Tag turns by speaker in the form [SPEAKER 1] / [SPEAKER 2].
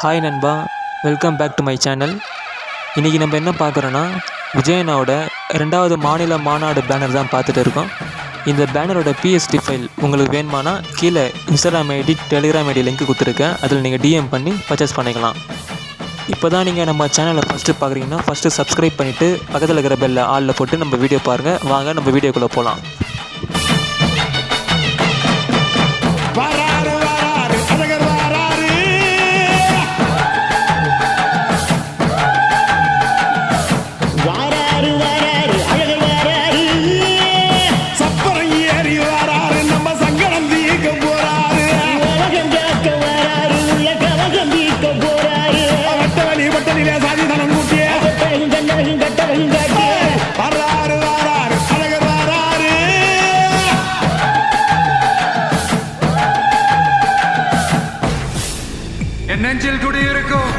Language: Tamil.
[SPEAKER 1] ஹாய் நண்பா, welcome back to my channel. இன்றைக்கி நம்ம என்ன பார்க்குறோன்னா, விஜயனாவோட 2வது மாநில மாநாடு பேனர் தான் பார்த்துட்டு இருக்கோம். இந்த பேனரோட பிஎஸ்டி ஃபைல் உங்களுக்கு வேணுமானா கீழே Instagram ID, Telegram ID link கொடுத்துருக்கேன். அதில் நீங்கள் டிஎம் பண்ணி பர்ச்சேஸ் பண்ணிக்கலாம். இப்போ தான் நீங்கள் நம்ம சேனலை ஃபஸ்ட்டு பார்க்குறீங்கன்னா ஃபஸ்ட்டு சப்ஸ்கிரைப் பண்ணிவிட்டு பக்கத்தில் இருக்கிற பெல்லை ஆளில் போட்டு நம்ம வீடியோ பாருங்கள். வாங்க நம்ம வீடியோக்குள்ளே போகலாம்.
[SPEAKER 2] என் நெஞ்சில் குடியிருக்கும்